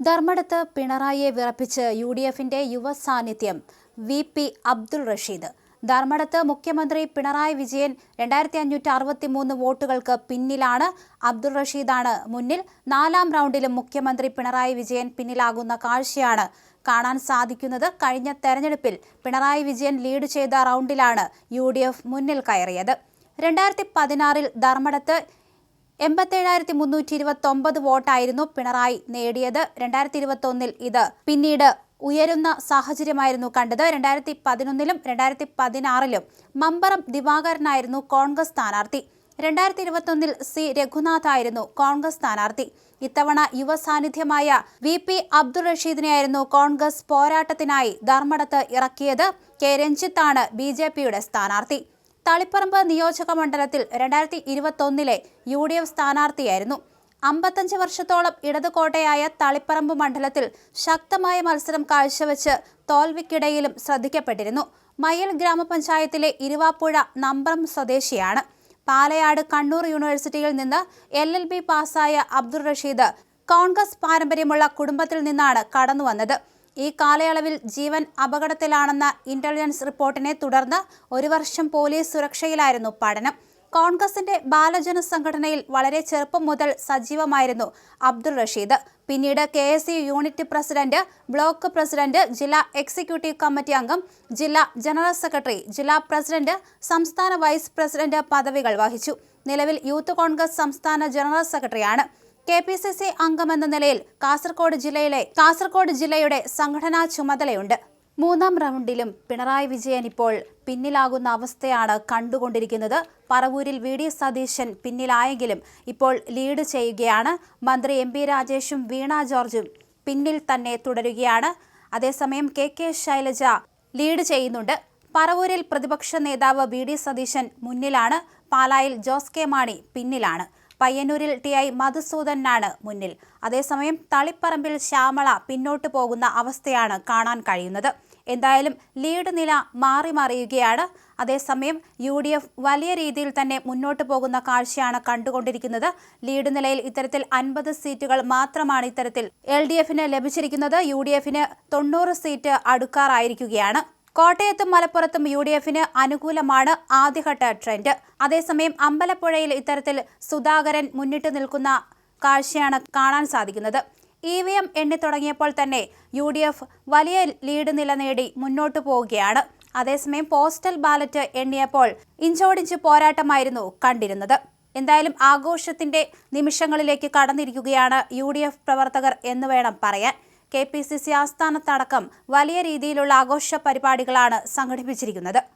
ധർമ്മടത്ത് പിണറായിയെ വിറപ്പിച്ച് UDFന്റെ യുവ സാന്നിധ്യം VP അബ്ദുൾ റഷീദ്. ധർമ്മടത്ത് മുഖ്യമന്ത്രി പിണറായി വിജയൻ 2563 വോട്ടുകൾക്ക് പിന്നിലാണ്. അബ്ദുൾ റഷീദാണ് മുന്നിൽ. 4ാം റൗണ്ടിലും മുഖ്യമന്ത്രി പിണറായി വിജയൻ പിന്നിലാകുന്ന കാഴ്ചയാണ് കാണാൻ സാധിക്കുന്നത്. കഴിഞ്ഞ തെരഞ്ഞെടുപ്പിൽ പിണറായി വിജയൻ ലീഡ് ചെയ്ത റൗണ്ടിലാണ് UDF മുന്നിൽ കയറിയത്. 2016-ൽ ധർമ്മടത്ത് 87,329 വോട്ടായിരുന്നു പിണറായി നേടിയത്. 2021-ൽ ഇത് പിന്നീട് ഉയരുന്ന സാഹചര്യമായിരുന്നു കണ്ടത്. 2011-ലും 2016-ലും മമ്പറം ദിവാകരനായിരുന്നു കോൺഗ്രസ് സ്ഥാനാർത്ഥി. 2021-ൽ C രഘുനാഥ് ആയിരുന്നു കോൺഗ്രസ് സ്ഥാനാർത്ഥി. ഇത്തവണ യുവ സാന്നിധ്യമായ VP അബ്ദുൾ റഷീദിനെയായിരുന്നു കോൺഗ്രസ് പോരാട്ടത്തിനായി ധർമ്മടത്ത് ഇറക്കിയത്. K രഞ്ജിത്താണ് BJPയുടെ സ്ഥാനാർത്ഥി. തളിപ്പറമ്പ് നിയോജക മണ്ഡലത്തിൽ 2021-ലെ UDF സ്ഥാനാർത്ഥിയായിരുന്നു. 55 വർഷത്തോളം ഇടതുകോട്ടയായ തളിപ്പറമ്പ് മണ്ഡലത്തിൽ ശക്തമായ മത്സരം കാഴ്ചവെച്ച് തോൽവിക്കിടയിലും ശ്രദ്ധിക്കപ്പെട്ടിരുന്നു. മയ്യിൽ ഗ്രാമപഞ്ചായത്തിലെ ഇരുവാപ്പുഴ നമ്പ്രം സ്വദേശിയാണ്. പാലയാട് കണ്ണൂർ യൂണിവേഴ്സിറ്റിയിൽ നിന്ന് LLB പാസ്സായ അബ്ദുൾ റഷീദ് കോൺഗ്രസ് പാരമ്പര്യമുള്ള കുടുംബത്തിൽ നിന്നാണ് കടന്നുവന്നത്. ഈ കാലയളവിൽ ജീവൻ അപകടത്തിലാണെന്ന ഇന്റലിജൻസ് റിപ്പോർട്ടിനെ തുടർന്ന് 1 വർഷം പോലീസ് സുരക്ഷയിലായിരുന്നു പഠനം. കോൺഗ്രസിന്റെ ബാലജന സംഘടനയിൽ വളരെ ചെറുപ്പം മുതൽ സജീവമായിരുന്നു അബ്ദുൾ റഷീദ്. പിന്നീട് KSU unit president, block president, ജില്ലാ എക്സിക്യൂട്ടീവ് കമ്മിറ്റി അംഗം, ജില്ലാ ജനറൽ സെക്രട്ടറി, ജില്ലാ പ്രസിഡന്റ്, സംസ്ഥാന വൈസ് പ്രസിഡന്റ് പദവികൾ വഹിച്ചു. നിലവിൽ യൂത്ത് കോൺഗ്രസ് സംസ്ഥാന ജനറൽ സെക്രട്ടറിയാണ്. KPCC അംഗമെന്ന നിലയിൽ കാസർഗോഡ് ജില്ലയുടെ സംഘടനാ ചുമതലയുണ്ട്. 3ാം റൗണ്ടിലും പിണറായി വിജയൻ ഇപ്പോൾ പിന്നിലാകുന്ന അവസ്ഥയാണ് കണ്ടുകൊണ്ടിരിക്കുന്നത്. പറവൂരിൽ VD സതീശൻ പിന്നിലായെങ്കിലും ഇപ്പോൾ ലീഡ് ചെയ്യുകയാണ്. മന്ത്രി MP രാജേഷും വീണ ജോർജും പിന്നിൽ തന്നെ തുടരുകയാണ്. അതേസമയം KK ശൈലജ ലീഡ് ചെയ്യുന്നുണ്ട്. പറവൂരിൽ പ്രതിപക്ഷ നേതാവ് VD സതീശൻ മുന്നിലാണ്. പാലായിൽ ജോസ് കെ മാണി പിന്നിലാണ്. പയ്യന്നൂരിൽ TI മധുസൂദനാണ് മുന്നിൽ. അതേസമയം തളിപ്പറമ്പിൽ ശ്യാമള പിന്നോട്ട് പോകുന്ന അവസ്ഥയാണ് കാണാൻ കഴിയുന്നത്. എന്തായാലും ലീഡ് നില മാറി മറിയുകയാണ്. അതേസമയം UDF വലിയ രീതിയിൽ തന്നെ മുന്നോട്ട് പോകുന്ന കാഴ്ചയാണ് കണ്ടുകൊണ്ടിരിക്കുന്നത്. ലീഡ് നിലയിൽ ഇത്തരത്തിൽ 50 സീറ്റുകൾ മാത്രമാണ് ഇത്തരത്തിൽ LDFന് ലഭിച്ചിരിക്കുന്നത്. UDFന് 90 സീറ്റ് അടുക്കാറായിരിക്കുകയാണ്. കോട്ടയത്തും മലപ്പുറത്തും UDFന് അനുകൂലമാണ് ആദ്യഘട്ട ട്രെൻഡ്. അതേസമയം അമ്പലപ്പുഴയിൽ ഇത്തരത്തിൽ സുധാകരൻ മുന്നിട്ട് നിൽക്കുന്ന കാഴ്ചയാണ് കാണാൻ സാധിക്കുന്നത്. EVM എണ്ണി തുടങ്ങിയപ്പോൾ തന്നെ UDF വലിയ ലീഡ് നില നേടി മുന്നോട്ട് പോവുകയാണ്. അതേസമയം പോസ്റ്റൽ ബാലറ്റ് എണ്ണിയപ്പോൾ ഇഞ്ചോടിഞ്ച് പോരാട്ടമായിരുന്നു കണ്ടിരുന്നത്. എന്തായാലും ആഘോഷത്തിന്റെ നിമിഷങ്ങളിലേക്ക് കടന്നിരിക്കുകയാണ് UDF പ്രവർത്തകർ എന്ന് വേണം പറയാൻ. KPCC ആസ്ഥാനത്തടക്കം വലിയ രീതിയിലുള്ള ആഘോഷ പരിപാടികളാണ് സംഘടിപ്പിച്ചിരിക്കുന്നത്.